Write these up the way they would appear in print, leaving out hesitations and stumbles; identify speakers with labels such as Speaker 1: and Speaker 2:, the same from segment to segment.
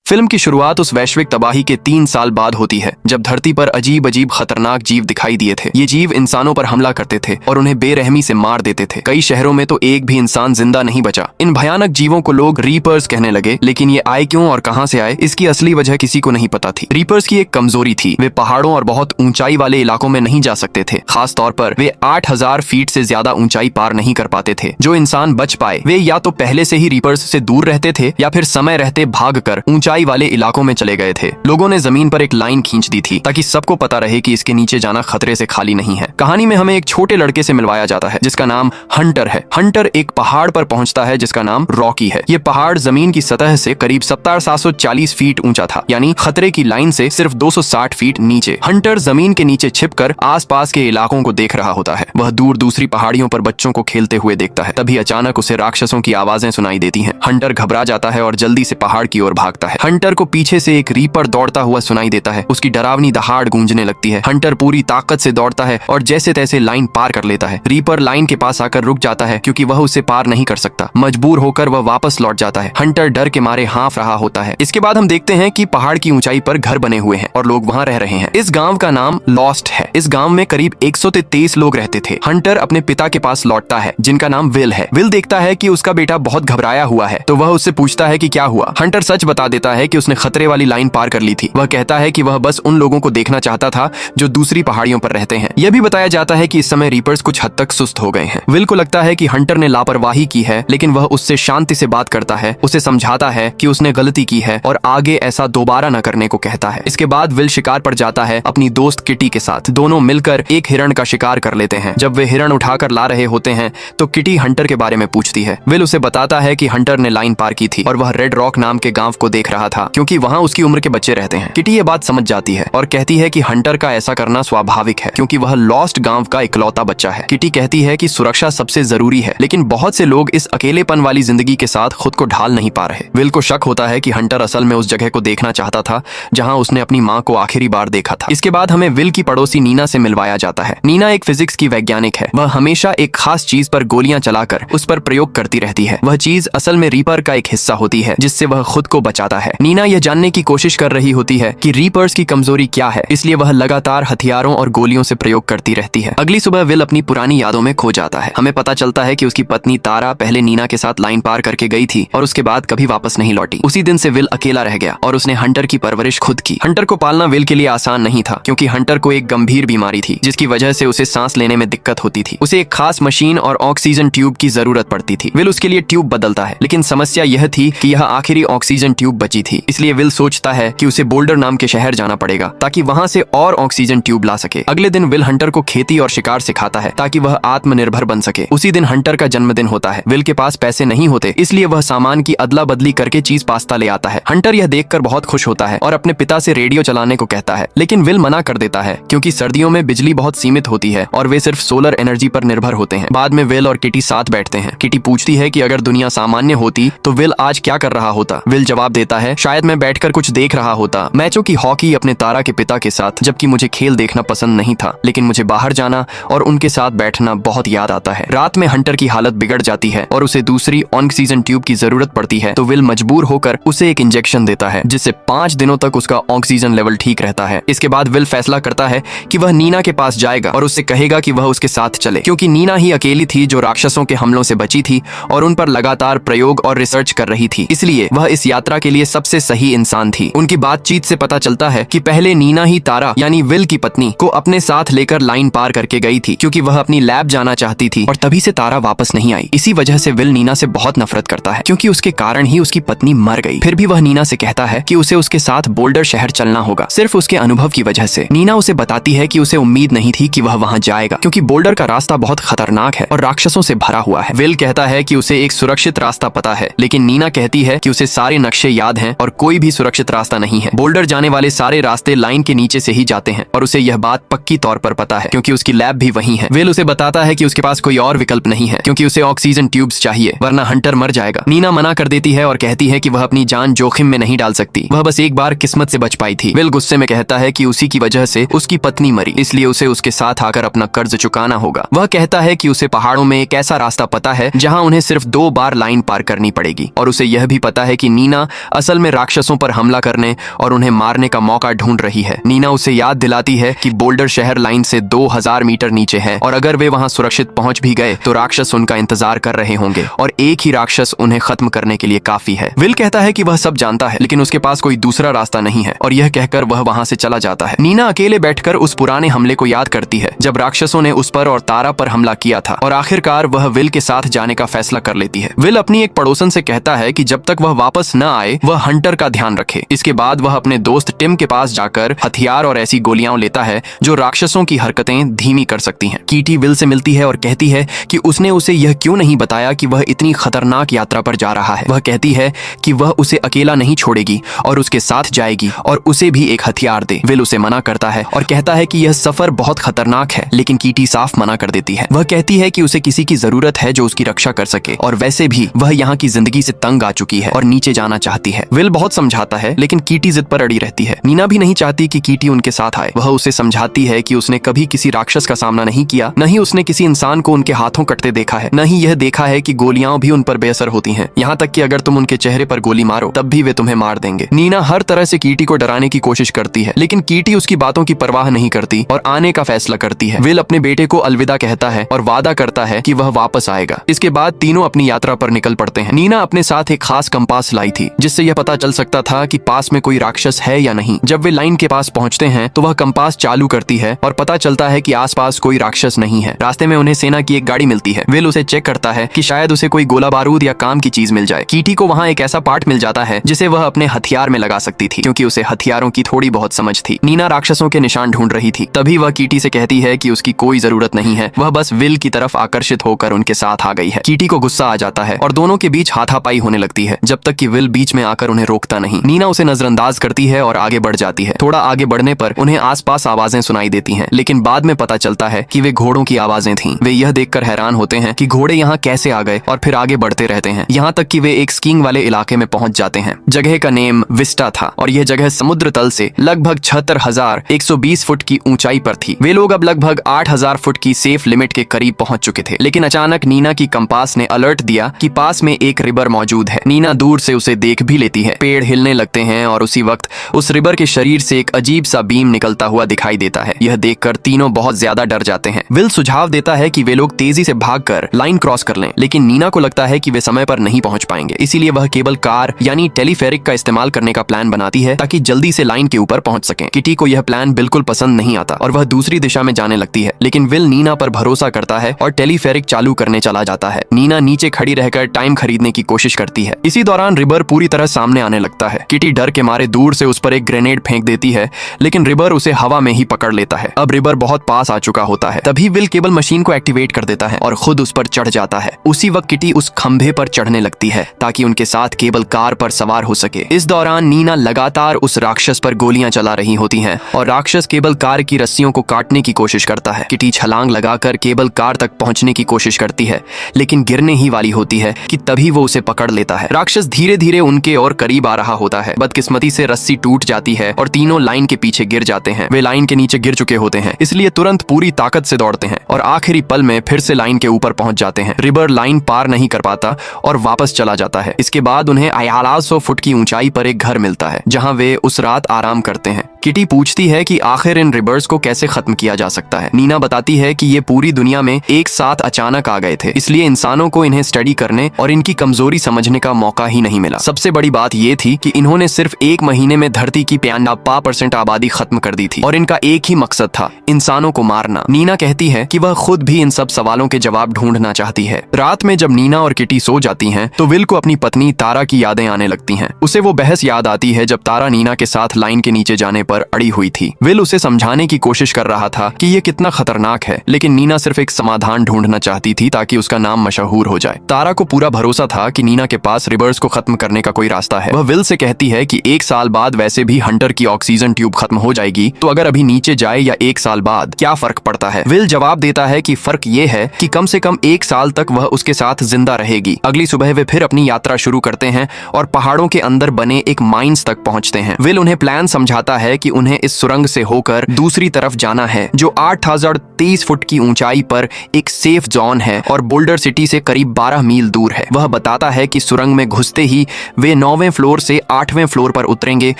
Speaker 1: Film की शुरुआत उस वैश्विक तबाही के 3 साल बाद होती है जब धरती पर अजीब अजीब खतरनाक जीव दिखाई दिए थे। ये जीव इंसानों पर हमला करते थे और उन्हें बेरहमी से मार देते थे। कई शहरों में तो एक भी इंसान जिंदा नहीं बचा। इन भयानक जीवों को लोग रीपर्स कहने लगे, लेकिन ये आए क्यों और कहां से आए, इसकी असली वजह किसी को नहीं पता थी। रीपर्स की एक कमजोरी थी, वे पहाड़ों और बहुत ऊंचाई वाले इलाकों में नहीं जा सकते थे। खास तौर पर वे 8000 फीट से ज्यादा ऊंचाई पार नहीं कर पाते थे। जो इंसान बच पाए वे या तो पहले से ही रीपर्स से दूर रहते थे या फिर समय रहते भागकर ऊंचाई वाले इलाकों में चले गए थे। लोगों ने जमीन पर एक लाइन खींच दी थी ताकि सबको पता रहे कि इसके नीचे जाना खतरे से खाली नहीं है। कहानी में हमें एक छोटे लड़के से मिलवाया जाता है जिसका नाम हंटर है। हंटर एक पहाड़ पर पहुंचता है जिसका नाम रॉकी है। ये पहाड़ जमीन की सतह से करीब 70-740 फीट ऊंचा था, यानी खतरे की लाइन से सिर्फ 260 फीट नीचे। हंटर जमीन के नीचे छिपकर आसपास के इलाकों को देख रहा होता है। वह दूर दूसरी पहाड़ियों पर बच्चों को खेलते हुए देखता है। तभी अचानक उसे राक्षसों की आवाजें सुनाई देती हैं। हंटर घबरा जाता है और जल्दी से पहाड़ की ओर भागता है। हंटर को पीछे से एक रीपर दौड़ता हुआ सुनाई देता है। उसकी डरावनी दहाड़ गूंजने लगती है। हंटर पूरी ताकत से दौड़ता है और जैसे तैसे लाइन पार कर लेता है। रीपर लाइन के पास आकर रुक जाता है क्योंकि वह उसे पार नहीं कर सकता। मजबूर होकर वह वापस लौट जाता है। हंटर डर के मारे हाँफ रहा होता है। इसके बाद हम देखते हैं कि पहाड़ की ऊंचाई पर घर बने हुए हैं और लोग वहां रह रहे हैं। इस गांव का नाम लॉस्ट है। इस गांव में करीब 123 लोग रहते थे। हंटर अपने पिता के पास लौटता है जिनका नाम विल है। विल देखता है कि उसका बेटा बहुत घबराया हुआ है तो वह उससे पूछता है कि क्या हुआ। हंटर सच बता देता है कि उसने खतरे वाली लाइन पार कर ली थी। वह कहता है कि वह बस उन लोगों को देखना चाहता था जो दूसरी पहाड़ियों पर रहते हैं। यह भी बताया जाता है कि इस समय रीपर्स कुछ हद तक सुस्त हो गए हैं। विल को लगता है कि हंटर ने लापरवाही की है, लेकिन वह उससे शांति से बात करता है, उसे समझाता है कि उसने गलती की है और आगे ऐसा दोबारा न करने को कहता है। इसके बाद विल शिकार पर जाता है अपनी दोस्त किटी के साथ। दोनों मिलकर एक हिरण का शिकार कर लेते हैं। जब वे हिरण उठाकर ला रहे होते हैं तो किटी हंटर के बारे में पूछती है। विल उसे बताता है कि हंटर ने लाइन पार की थी और वह रेड रॉक नाम के गांव को देख रहा था क्योंकि वहां उसकी उम्र के बच्चे रहते हैं। किटी ये बात समझ जाती है और कहती है कि हंटर का ऐसा करना स्वाभाविक है क्योंकि वह लॉस्ट गांव का इकलौता बच्चा है। किटी कहती है कि सुरक्षा सबसे जरूरी है, लेकिन बहुत से लोग इस अकेलेपन वाली जिंदगी के साथ खुद को ढाल नहीं पा रहे। विल को शक होता है कि हंटर असल में उस जगह को देखना चाहता था जहां उसने अपनी मां को आखिरी बार देखा था। इसके बाद हमें विल की पड़ोसी नीना से मिलवाया जाता है। नीना एक फिजिक्स की वैज्ञानिक है। वह हमेशा एक खास चीज पर गोलियां चलाकर उस पर प्रयोग करती रहती है। वह चीज असल में रीपर का एक हिस्सा होती है जिससे वह खुद को बचाता है। नीना यह जानने की कोशिश कर रही होती है कि रीपर्स की कमजोरी क्या है, इसलिए वह लगातार हथियारों और गोलियों से प्रयोग करती रहती है। अगली सुबह विल अपनी पुरानी यादों में खो जाता है। हमें पता चलता है कि उसकी पत्नी तारा पहले नीना के साथ लाइन पार करके गई थी और उसके बाद कभी वापस नहीं लौटी। उसी दिन से विल अकेला रह गया और उसने हंटर की परवरिश खुद की। हंटर को पालना विल के लिए आसान नहीं था क्योंकि हंटर को एक गंभीर बीमारी थी जिसकी वजह से उसे सांस लेने में दिक्कत होती थी। उसे एक खास मशीन और ऑक्सीजन ट्यूब की जरूरत पड़ती थी। विल उसके लिए ट्यूब बदलता है, लेकिन समस्या यह थी कि यह आखिरी ऑक्सीजन ट्यूब बची थी। इसलिए विल सोचता है कि उसे बोल्डर नाम के शहर जाना पड़ेगा ताकि वहां से और ऑक्सीजन ट्यूब ला सके। अगले दिन विल हंटर को खेती और शिकार सिखाता है ताकि वह आत्मनिर्भर बन सके। उसी दिन हंटर का जन्मदिन होता है। विल के पास पैसे नहीं होते, इसलिए वह सामान की अदला बदली करके चीज पास्ता ले आता है। हंटर यह देखकर बहुत खुश होता है और अपने पिता से रेडियो चलाने को कहता है, लेकिन विल मना कर देता है क्योंकि सर्दियों में बिजली बहुत सीमित होती है और वे सिर्फ सोलर एनर्जी पर निर्भर होते हैं। बाद में विल और किटी साथ बैठते हैं। किटी पूछती है कि अगर दुनिया सामान्य होती तो विल आज क्या कर रहा होता। विल जवाब देता है, शायद मैं बैठकर कुछ देख रहा होता, मैचों की हॉकी अपने तारा के पिता के साथ, जबकि मुझे खेल देखना पसंद नहीं था, लेकिन मुझे बाहर जाना और उनके साथ बैठना बहुत याद आता है। रात में हंटर की हालत बिगड़ जाती है और उसे दूसरी ऑक्सीजन ट्यूब की जरूरत पड़ती है तो विल मजबूर होकर उसे एक इंजेक्शन देता है जिससे 5 दिनों तक उसका ऑक्सीजन लेवल ठीक रहता है। इसके बाद विल फैसला करता है कि वह नीना के पास जाएगा और उससे कहेगा कि वह उसके साथ चले क्योंकि नीना ही अकेली थी जो राक्षसों के हमलों से बची थी और उन पर लगातार प्रयोग और रिसर्च कर रही थी। इसलिए वह इस यात्रा के लिए सबसे सही इंसान थी। उनकी बातचीत से पता चलता है कि पहले नीना ही तारा यानी विल की पत्नी को अपने साथ लेकर लाइन पार करके गई थी क्योंकि वह अपनी लैब जाना चाहती थी और तभी से तारा वापस नहीं आई। इसी वजह से विल नीना से बहुत नफरत करता है क्योंकि उसके कारण ही उसकी पत्नी मर गई। फिर भी वह नीना से कहता है कि उसे उसके साथ बोल्डर शहर चलना होगा, सिर्फ उसके अनुभव की वजह से। नीना उसे बताती है कि उसे उम्मीद नहीं थी कि वह वहां जाएगा क्योंकि बोल्डर का रास्ता बहुत खतरनाक है और राक्षसों से भरा हुआ है। विल कहता है कि उसे एक सुरक्षित रास्ता पता है, लेकिन नीना कहती है कि उसे सारे नक्शे याद हैं और कोई भी सुरक्षित रास्ता नहीं है। बोल्डर जाने वाले सारे रास्ते लाइन के नीचे से ही जाते हैं और उसे यह बात पक्की तौर पर पता है क्योंकि उसकी लैब भी वहीं है। विल उसे बताता है कि उसके पास कोई और विकल्प नहीं है क्योंकि उसे ऑक्सीजन ट्यूब्स चाहिए वरना हंटर मर जाएगा। नीना मना कर देती है और कहती है कि वह अपनी जान जोखिम में नहीं डाल सकती, वह बस एक बार किस्मत से बच पाई थी। विल गुस्से में कहता है कि उसी की वजह से उसकी पत्नी मरी, इसलिए उसे उसके साथ आकर अपना कर्ज चुकाना होगा। वह कहता है कि उसे पहाड़ों में एक ऐसा रास्ता पता है जहां उन्हें सिर्फ 2 बार लाइन पार करनी पड़ेगी और उसे यह भी पता है कि नीना असल असल में राक्षसों पर हमला करने और उन्हें मारने का मौका ढूंढ रही है। नीना उसे याद दिलाती है कि बोल्डर शहर लाइन से 2000 मीटर नीचे है और अगर वे वहां सुरक्षित पहुंच भी गए तो राक्षस उनका इंतजार कर रहे होंगे और एक ही राक्षस उन्हें खत्म करने के लिए काफी है। विल कहता है कि वह सब जानता है लेकिन उसके पास कोई दूसरा रास्ता नहीं है और यह कहकर वह वहां से चला जाता है। नीना अकेले बैठकर उस पुराने हमले को याद करती है जब राक्षसों ने उस पर और तारा पर हमला किया था और आखिरकार वह विल के साथ जाने का फैसला कर लेती है। विल अपनी एक पड़ोसन से कहता है कि जब तक वह वापस न आए वह हंटर का ध्यान रखे। इसके बाद वह अपने दोस्त टिम के पास जाकर हथियार और ऐसी गोलियां लेता है जो राक्षसों की हरकतें धीमी कर सकती हैं। कीटी विल से मिलती है और कहती है कि उसने उसे यह क्यों नहीं बताया कि वह इतनी खतरनाक यात्रा पर जा रहा है। वह कहती है कि वह उसे अकेला नहीं छोड़ेगी और उसके साथ जाएगी और उसे भी एक हथियार दे। विल उसे मना करता है और कहता है कि यह सफर बहुत खतरनाक है लेकिन कीटी साफ मना कर देती है। वह कहती है कि उसे किसी की जरूरत है जो उसकी रक्षा कर सके और वैसे भी वह यहाँ की जिंदगी से तंग आ चुकी है और नीचे जाना चाहती है। विल बहुत समझाता है लेकिन कीटी जिद पर अड़ी रहती है। नीना भी नहीं चाहती कि कीटी उनके साथ आए। वह उसे समझाती है कि उसने कभी किसी राक्षस का सामना नहीं किया, न ही उसने किसी इंसान को उनके हाथों कटते देखा है, न ही यह देखा है कि गोलियां भी उन पर बेअसर होती हैं। यहाँ तक कि अगर तुम उनके चेहरे पर गोली मारो तब भी वे तुम्हें मार देंगे। नीना हर तरह से कीटी को डराने की कोशिश करती है लेकिन कीटी उसकी बातों की परवाह नहीं करती और आने का फैसला करती है। विल अपने बेटे को अलविदा कहता है और वादा करता है कि वह वापस आएगा। इसके बाद तीनों अपनी यात्रा पर निकल पड़ते हैं। नीना अपने साथ एक खास कंपास लाई थी जिससे यह पता चल सकता था कि पास में कोई राक्षस है या नहीं। जब वे लाइन के पास पहुंचते हैं तो वह कंपास चालू करती है और पता चलता है कि आसपास कोई राक्षस नहीं है। रास्ते में उन्हें सेना की एक गाड़ी मिलती है। विल उसे चेक करता है कि शायद उसे कोई गोला बारूद या काम की चीज मिल जाए। कीटी को वहाँ एक ऐसा पार्ट मिल जाता है जिसे वह अपने हथियार में लगा सकती थी क्योंकि उसे हथियारों की थोड़ी बहुत समझ थी। नीना राक्षसों के निशान ढूंढ रही थी। तभी वह कीटी से कहती है कि उसकी कोई जरूरत नहीं है, वह बस विल की तरफ आकर्षित होकर उनके साथ आ गई है। कीटी को गुस्सा आ जाता है और दोनों के बीच हाथापाई होने लगती है जब तक कि विल बीच में आकर उन्हें रोकता नहीं। नीना उसे नजरअंदाज करती है और आगे बढ़ जाती है। थोड़ा आगे बढ़ने पर उन्हें आसपास आवाजें सुनाई देती हैं लेकिन बाद में पता चलता है कि वे घोड़ों की आवाजें थीं। वे यह देखकर हैरान होते हैं कि घोड़े यहाँ कैसे आ गए और फिर आगे बढ़ते रहते हैं यहाँ तक कि वे एक स्कीइंग वाले इलाके में पहुंच जाते हैं। जगह का नेम विस्टा था और यह जगह समुद्र तल से लगभग 76,120 फुट की ऊंचाई पर थी। वे लोग अब लगभग 8,000 फुट की सेफ लिमिट के करीब पहुंच चुके थे लेकिन अचानक नीना की कंपास ने अलर्ट दिया कि पास में एक रिवर मौजूद है। नीना दूर से उसे देख भी लेती है। पेड़ हिलने लगते हैं और उसी वक्त उस रिवर के शरीर से एक अजीब सा बीम निकलता हुआ दिखाई देता है। यह देखकर तीनों बहुत ज्यादा डर जाते हैं। विल सुझाव देता है कि वे लोग तेजी से भागकर लाइन क्रॉस कर लें लेकिन नीना को लगता है कि वे समय पर नहीं पहुंच पाएंगे। इसीलिए वह केबल कार यानी टेलीफेरिक का इस्तेमाल करने का प्लान बनाती है ताकि जल्दी से लाइन के ऊपर पहुंच सकें। किटी को यह प्लान बिल्कुल पसंद नहीं आता और वह दूसरी दिशा में जाने लगती है लेकिन विल नीना पर भरोसा करता है और टेलीफेरिक चालू करने चला जाता है। नीना नीचे खड़ी रहकर टाइम खरीदने की कोशिश करती है। इसी दौरान रिवर पूरी तरह सामने आने लगता है। किटी डर के मारे दूर से उस पर एक ग्रेनेड फेंक देती है लेकिन रिवर उसे हवा में ही पकड़ लेता है। अब रिवर बहुत पास आ चुका होता है। तभी विल केबल मशीन को एक्टिवेट कर देता है और खुद उस पर चढ़ जाता है। उसी वक्त किटी उस खंभे पर चढ़ने लगती है ताकि उनके साथ केबल कार पर सवार हो सके। इस दौरान नीना लगातार उस राक्षस पर गोलियां चला रही होती हैं और राक्षस केबल कार की रस्सियों को काटने की कोशिश करता है। किटी छलांग लगाकर केबल कार तक पहुंचने की कोशिश करती है लेकिन गिरने ही वाली होती है कि तभी वो उसे पकड़ लेता है। राक्षस धीरे धीरे उनके और करीब आ रहा होता है। बदकिस्मती से रस्सी टूट जाती है और तीनों लाइन के पीछे गिर जाते हैं। वे लाइन के नीचे गिर चुके होते हैं इसलिए तुरंत पूरी ताकत से दौड़ते हैं और आखिरी पल में फिर से लाइन के ऊपर पहुंच जाते हैं। रिवर लाइन पार नहीं कर पाता और वापस चला जाता है। इसके बाद उन्हें 1,800 फुट की ऊंचाई पर एक घर मिलता है जहां वे उस रात आराम करते हैं। किटी पूछती है कि आखिर इन रिवर्स को कैसे खत्म किया जा सकता है। नीना बताती है कि ये पूरी दुनिया में एक साथ अचानक आ गए थे इसलिए इंसानों को इन्हें स्टडी करने और इनकी कमजोरी समझने का मौका ही नहीं मिला। सबसे बड़ी बात ये थी कि इन्होंने सिर्फ एक महीने में धरती की 95% आबादी खत्म कर दी थी और इनका एक ही मकसद था, इंसानों को मारना। नीना कहती है कि वह खुद भी इन सब सवालों के जवाब ढूंढना चाहती है। रात में जब नीना और किटी सो जाती हैं, तो विल को अपनी पत्नी तारा की यादें आने लगती हैं। उसे वो बहस याद आती है जब तारा नीना के साथ लाइन के नीचे जाने पर अड़ी हुई थी। विल उसे समझाने की कोशिश कर रहा था कि ये कितना खतरनाक है लेकिन नीना सिर्फ एक समाधान ढूंढना चाहती थी ताकि उसका नाम मशहूर हो जाए। तारा को पूरा भरोसा था कि नीना के पास रिवर्स को खत्म करने का कोई रास्ता है। वह विल से कहती है कि 1 साल बाद वैसे भी हंटर की ऑक्सीजन ट्यूब खत्म हो जाएगी तो अगर अभी नीचे जाए या 1 साल बाद क्या फर्क पड़ता है। विल जवाब देता है कि फर्क ये है कि कम से कम 1 साल तक वह उसके साथ जिंदा रहेगी। अगली सुबह वे फिर अपनी यात्रा शुरू करते हैं और पहाड़ों के अंदर बने एक माइंस तक पहुंचते हैं। विल उन्हें प्लान समझाता है है कि उन्हें इस सुरंग से होकर दूसरी तरफ जाना है, जो 8023 फुट की ऊंचाई पर एक सेफ जोन है और बोल्डर सिटी से करीब 12 मील दूर है। वह बताता है कि सुरंग में घुसते ही वे 9वें फ्लोर से 8वें फ्लोर पर उतरेंगे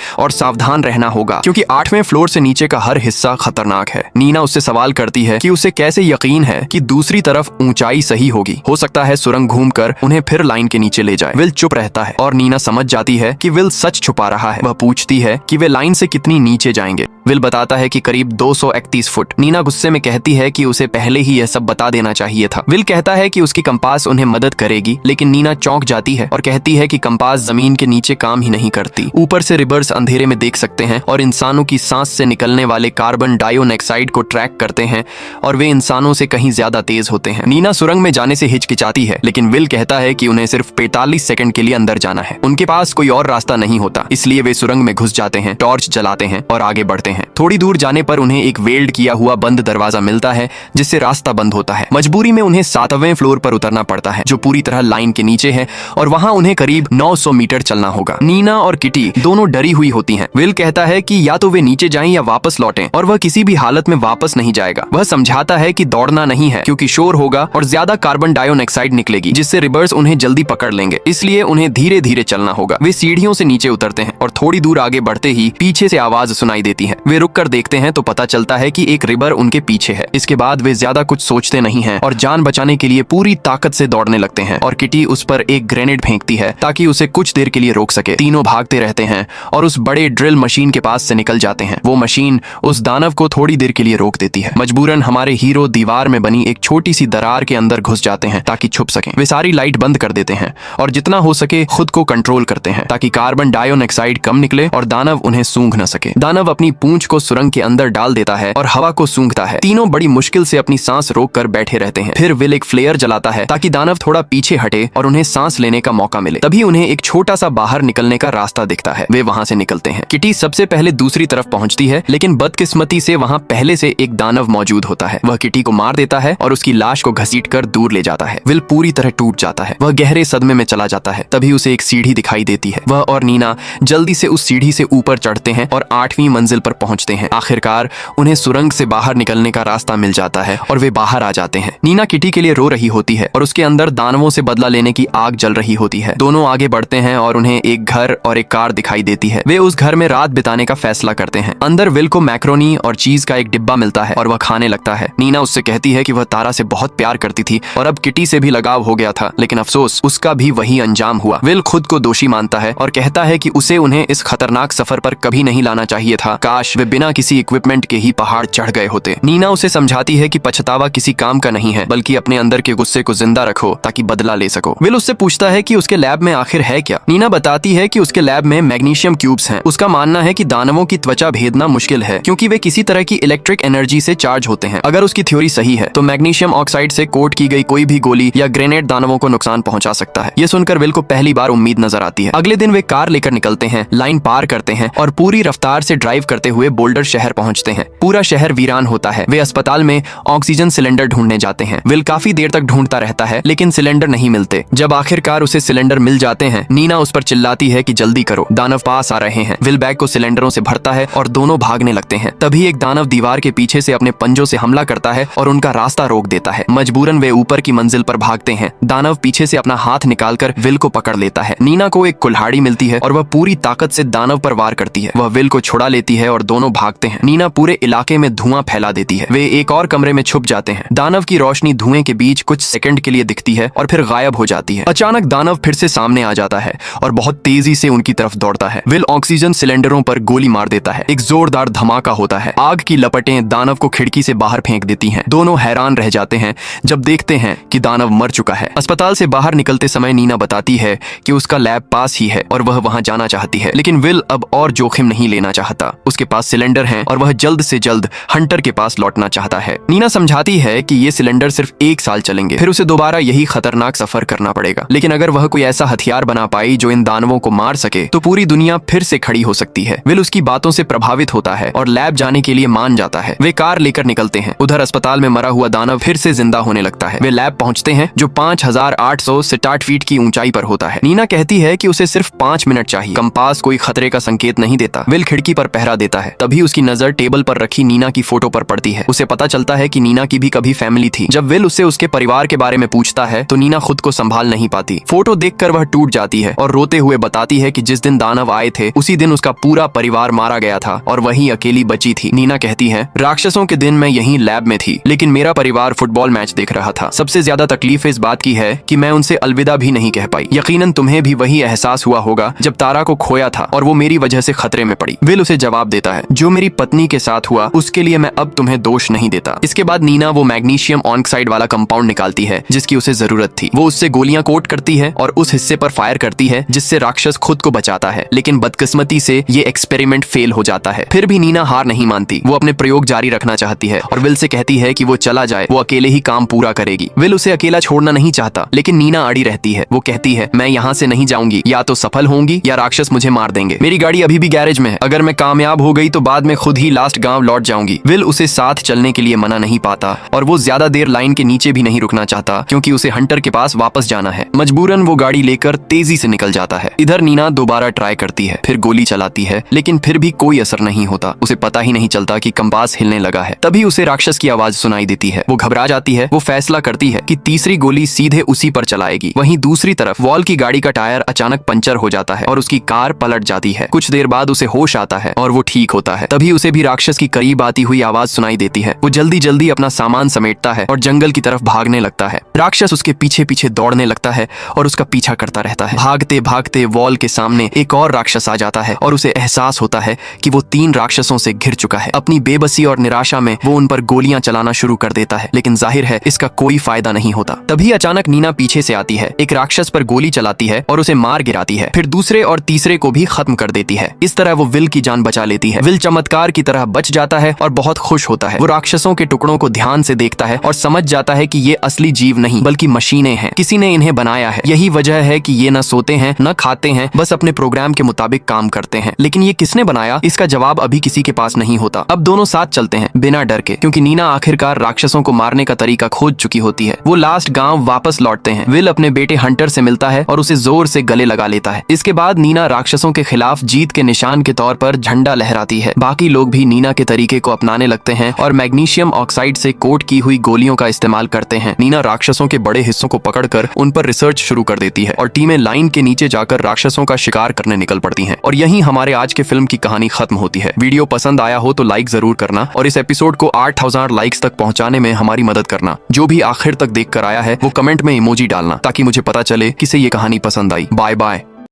Speaker 1: और सावधान रहना होगा, क्योंकि 8वें फ्लोर से नीचे का हर हिस्सा खतरनाक है। नीना उससे सवाल करती है कि उसे कैसे यकीन है कि दूसरी तरफ ऊंचाई सही होगी। हो सकता है सुरंग घूमकर उन्हें फिर लाइन के नीचे ले जाए। विल चुप रहता है और नीना समझ जाती है कि विल सच छुपा रहा है। वह पूछती है कि वे लाइन से कितनी नीचे जाएंगे। विल बताता है कि करीब 231 फुट। नीना गुस्से में कहती है कि उसे पहले ही यह सब बता देना चाहिए था। विल कहता है कि उसकी कंपास उन्हें मदद करेगी, लेकिन नीना चौंक जाती है और कहती है कि कंपास जमीन के नीचे काम ही नहीं करती। ऊपर से रिबर्स अंधेरे में देख सकते हैं और इंसानों की सांस से निकलने वाले कार्बन डाइऑक्साइड को ट्रैक करते हैं और वे इंसानों से कहीं ज्यादा तेज होते हैं। नीना सुरंग में जाने से हिचकिचाती है, लेकिन विल कहता है कि उन्हें सिर्फ 45 सेकंड के लिए अंदर जाना है। उनके पास कोई और रास्ता नहीं होता, इसलिए वे सुरंग में घुस जाते हैं, टॉर्च जलाते हैं और आगे बढ़ते हैं। थोड़ी दूर जाने पर उन्हें एक वेल्ड किया हुआ बंद दरवाजा मिलता है, जिससे रास्ता बंद होता है। मजबूरी में उन्हें 7वें फ्लोर पर उतरना पड़ता है, जो पूरी तरह लाइन के नीचे है और वहां उन्हें करीब 900 मीटर चलना होगा। नीना और किटी दोनों डरी हुई होती हैं। विल कहता है कि या तो वे नीचे जाएं या वापस लौटें, और वह किसी भी हालत में वापस नहीं जाएगा। वह समझाता है कि दौड़ना नहीं है, क्योंकि शोर होगा और ज्यादा कार्बन डाइऑक्साइड निकलेगी, जिससे रिबर्स उन्हें जल्दी पकड़ लेंगे, इसलिए उन्हें धीरे धीरे चलना होगा। वे सीढ़ियों से नीचे उतरते हैं और थोड़ी दूर आगे बढ़ते ही पीछे से आवाज सुनाई देती है। वे रुक कर देखते हैं तो पता चलता है कि एक रिबर उनके पीछे है। इसके बाद वे ज्यादा कुछ सोचते नहीं हैं और जान बचाने के लिए पूरी ताकत से दौड़ने लगते हैं, और किटी उस पर एक ग्रेनेड फेंकती है ताकि उसे कुछ देर के लिए रोक सके। तीनों भागते रहते हैं और उस बड़े ड्रिल मशीन के पास से निकल जाते हैं। वो मशीन उस दानव को थोड़ी देर के लिए रोक देती है। मजबूरन हमारे हीरो दीवार में बनी एक छोटी सी दरार के अंदर घुस जाते हैं ताकि छुप सकें। वे सारी लाइट बंद कर देते हैं और जितना हो सके खुद को कंट्रोल करते हैं ताकि कार्बन डाइऑक्साइड कम निकले और दानव उन्हें सूंघ न सके। दानव अपनी पूंछ को सुरंग के अंदर डाल देता है और हवा को सूंघता है। तीनों बड़ी मुश्किल से अपनी सांस रोक कर बैठे रहते हैं। फिर विल एक फ्लेयर जलाता है ताकि दानव थोड़ा पीछे हटे और उन्हें सांस लेने का मौका मिले। तभी उन्हें एक छोटा सा बाहर निकलने का रास्ता दिखता है। वे वहां से निकलते हैं। किटी सबसे पहले दूसरी तरफ पहुंचती है, लेकिन बदकिस्मती से वहां पहले से एक दानव मौजूद होता है। वह किटी को मार देता है और उसकी लाश को घसीटकर दूर ले जाता है। विल पूरी तरह टूट जाता है। वह गहरे सदमे में चला जाता है। तभी उसे एक सीढ़ी दिखाई देती है। वह और नीना जल्दी से उस सीढ़ी से ऊपर चढ़ते हैं और 8वीं मंजिल पर पहुंचते हैं। आखिरकार उन्हें सुरंग से बाहर निकलने का रास्ता मिल जाता है और वे बाहर आ जाते हैं। नीना किटी के लिए रो रही होती है और उसके अंदर दानवों से बदला लेने की आग जल रही होती है। दोनों आगे बढ़ते हैं और उन्हें एक घर और एक कार दिखाई देती है। वे उस घर में रात बिताने का फैसला करते हैं। अंदर विल को मैक्रोनी और चीज का एक डिब्बा मिलता है और वह खाने लगता है। नीना उससे कहती है कि वह तारा से बहुत प्यार करती थी और अब किटी से भी लगाव हो गया था, लेकिन अफसोस उसका भी वही अंजाम हुआ। विल खुद को दोषी मानता है और कहता है कि उसे उन्हें इस खतरनाक सफर पर कभी नहीं लाना चाहिए था। काश वे बिना किसी इक्विपमेंट के ही पहाड़ चढ़ गए होते। नीना उसे समझाती है कि पछतावा किसी काम का नहीं है, बल्कि अपने अंदर के गुस्से को जिंदा रखो ताकि बदला ले सको। विल उससे पूछता है कि उसके लैब में आखिर है क्या। नीना बताती है कि उसके लैब में मैग्नीशियम क्यूब्स हैं। उसका मानना है कि दानवों की त्वचा भेदना मुश्किल है, क्योंकि वे किसी तरह की इलेक्ट्रिक एनर्जी से चार्ज होते हैं। अगर उसकी थ्योरी सही है तो मैग्नीशियम ऑक्साइड से कोट की गई कोई भी गोली या ग्रेनेड दानवों को नुकसान पहुंचा सकता है। ये सुनकर विल को पहली बार उम्मीद नजर आती है। अगले दिन वे कार लेकर निकलते हैं, लाइन पार करते हैं और पूरी रफ्तार से ड्राइव करते हुए बोल्डर शहर पहुंचते हैं। पूरा शहर वीरान होता है। वे अस्पताल में ऑक्सीजन सिलेंडर ढूंढने जाते हैं। विल काफी देर तक ढूंढता रहता है, लेकिन सिलेंडर नहीं मिलते। जब आखिरकार उसे सिलेंडर मिल जाते हैं, नीना उस पर चिल्लाती है कि जल्दी करो, दानव पास आ रहे हैं। विल बैग को सिलेंडरों से भरता है और दोनों भागने लगते हैं। तभी एक दानव दीवार के पीछे से अपने पंजों से हमला करता है और उनका रास्ता रोक देता है। मजबूरन वे ऊपर की मंजिल पर भागते हैं। दानव पीछे से अपना हाथ निकालकर विल को पकड़ लेता है। नीना को एक कुल्हाड़ी मिलती है और वह पूरी ताकत से दानव पर वार करती है। वह विल को छुड़ा लेती है और दोनों भागते हैं। नीना पूरे इलाके में धुआं फैला देती है। वे एक और कमरे में छुप जाते हैं। दानव की रोशनी धुएं के बीच कुछ सेकंड के लिए दिखती है और फिर गायब हो जाती है। अचानक दानव फिर से सामने आ जाता है और बहुत तेजी से उनकी तरफ दौड़ता है। विल ऑक्सीजन सिलेंडरों पर गोली मार देता है। एक जोरदार धमाका होता है। आग की लपटें दानव को खिड़की से बाहर फेंक देती हैं। दोनों हैरान रह जाते हैं जब देखते हैं कि दानव मर चुका है। अस्पताल से बाहर निकलते समय नीना बताती है कि उसका लैब पास ही है और वह वहां जाना चाहती है, लेकिन विल अब और जोखिम नहीं लेना चाहता। उसके पास सिलेंडर हैं और वह जल्द से जल्द हंटर के पास लौटना चाहता है। नीना समझाती है कि ये सिलेंडर सिर्फ 1 साल चलेंगे, फिर उसे दोबारा यही खतरनाक सफर करना पड़ेगा। लेकिन अगर वह कोई ऐसा हथियार बना पाई जो इन दानवों को मार सके तो पूरी दुनिया फिर से खड़ी हो सकती है। विल उसकी बातों से प्रभावित होता है और लैब जाने के लिए मान जाता है। वे कार लेकर निकलते हैं। उधर अस्पताल में मरा हुआ दानव फिर से जिंदा होने लगता है। वे लैब पहुंचते हैं जो 5860 फीट की ऊंचाई पर होता है। नीना कहती है कि उसे सिर्फ 5 मिनट चाहिए। कंपास कोई खतरे का संकेत नहीं देता। विल खिड़की खिड़की पर पहरा देता है। तभी उसकी नजर टेबल पर रखी नीना की फोटो पर पड़ती है। उसे पता चलता है कि नीना की भी कभी फैमिली थी। जब विल उससे उसके परिवार के बारे में पूछता है तो नीना खुद को संभाल नहीं पाती। फोटो देखकर वह टूट जाती है और रोते हुए बताती है कि जिस दिन दानव आए थे उसी दिन उसका पूरा परिवार मारा गया था और वही अकेली बची थी। नीना कहती है, राक्षसों के दिन मैं यहीं लैब में थी, लेकिन मेरा परिवार फुटबॉल मैच देख रहा था। सबसे ज्यादा तकलीफ इस बात की है कि मैं उनसे अलविदा भी नहीं कह पाई। यकीनन तुम्हें भी वही एहसास हुआ होगा जब तारा को खोया था और वो मेरी वजह से खतरे में पड़ी। विल उसे जवाब देता है, जो मेरी पत्नी के साथ हुआ उसके लिए मैं अब तुम्हें दोष नहीं देता। इसके बाद नीना वो मैग्नीशियम ऑक्साइड वाला कंपाउंड निकालती है जिसकी उसे जरूरत थी। वो उससे गोलियां कोट करती है और उस हिस्से पर फायर करती है जिससे राक्षस खुद को बचाता है, लेकिन बदकिस्मती से ये एक्सपेरिमेंट फेल हो जाता है। फिर भी नीना हार नहीं मानती। वो अपने प्रयोग जारी रखना चाहती है और विल से कहती है कि वो चला जाए, वो अकेले ही काम पूरा करेगी। विल उसे अकेला छोड़ना नहीं चाहता, लेकिन नीना अड़ी रहती है। वो कहती है, मैं यहाँ से नहीं जाऊंगी, या तो सफल होंगी या राक्षस मुझे मार देंगे। मेरी गाड़ी अभी भी गैरेज में है, अगर मैं कामयाब हो गई तो बाद में खुद ही लास्ट गांव लौट जाऊंगी। विल उसे साथ चलने के लिए मना नहीं पाता और वो ज्यादा देर लाइन के नीचे भी नहीं रुकना चाहता क्योंकि उसे हंटर के पास वापस जाना है। मजबूरन वो गाड़ी लेकर तेजी से निकल जाता है। इधर नीना दोबारा ट्राई करती है, फिर गोली चलाती है, लेकिन फिर भी कोई असर नहीं होता। उसे पता ही नहीं चलता कि कंपास हिलने लगा है। तभी उसे राक्षस की आवाज सुनाई देती है। वो घबरा जाती है। वो फैसला करती है कि तीसरी गोली सीधे उसी पर चलाएगी। वहीं दूसरी तरफ वॉल की गाड़ी का टायर अचानक पंचर हो जाता है और उसकी कार पलट जाती है। कुछ देर बाद उसे होश आता है और वो ठीक होता है। तभी उसे भी राक्षस की करीब आती हुई आवाज सुनाई देती है। वो जल्दी जल्दी अपना सामान समेटता है और जंगल की तरफ भागने लगता है। राक्षस उसके पीछे पीछे दौड़ने लगता है और उसका पीछा करता रहता है। भागते भागते वॉल के सामने एक और राक्षस आ जाता है और उसे एहसास होता है कि वो 3 राक्षसों से घिर चुका है। अपनी बेबसी और निराशा में वो उन पर गोलियां चलाना शुरू कर देता है, लेकिन जाहिर है इसका कोई फायदा नहीं होता। तभी अचानक नीना पीछे से आती है, एक राक्षस पर गोली चलाती है और उसे मार गिराती है। फिर दूसरे और तीसरे को भी खत्म कर देती है। इस तरह वो विल की जान बचा लेती है। विल चमत्कार की तरह बच जाता है और बहुत खुश होता है। वो राक्षसों के टुकड़ों को ध्यान से देखता है और समझ जाता है कि ये असली जीव नहीं बल्कि मशीनें हैं। किसी ने इन्हें बनाया है। यही वजह है कि ये न सोते हैं न खाते हैं, बस अपने प्रोग्राम के मुताबिक काम करते हैं। लेकिन ये किसने बनाया, इसका जवाब अभी किसी के पास नहीं होता। अब दोनों साथ चलते हैं बिना डर के, क्योंकि नीना आखिरकार राक्षसों को मारने का तरीका खोज चुकी होती है। वो लास्ट गांव वापस लौटते हैं। विल अपने बेटे हंटर से मिलता है और उसे जोर से गले लगा लेता है। इसके बाद नीना राक्षसों के खिलाफ जीत के निशान के तौर पर झंडा लहराती है। बाकी लोग भी नीना के तरीके को अपनाने लगते हैं और मैग्नीशियम ऑक्साइड से कोट की हुई गोलियों का इस्तेमाल करते हैं। नीना राक्षसों के बड़े हिस्सों को पकड़कर उन पर रिसर्च शुरू कर देती है और टीमें लाइन के नीचे जाकर राक्षसों का शिकार करने निकल पड़ती हैं। और यहीं हमारे आज के फिल्म की कहानी खत्म होती है। वीडियो पसंद आया हो तो लाइक जरूर करना और इस एपिसोड को 8000 लाइक्स तक पहुंचाने में हमारी मदद करना। जो भी आखिर तक देख कर आया है वो कमेंट में इमोजी डालना ताकि मुझे पता चले किसे ये कहानी पसंद आई। Bye bye.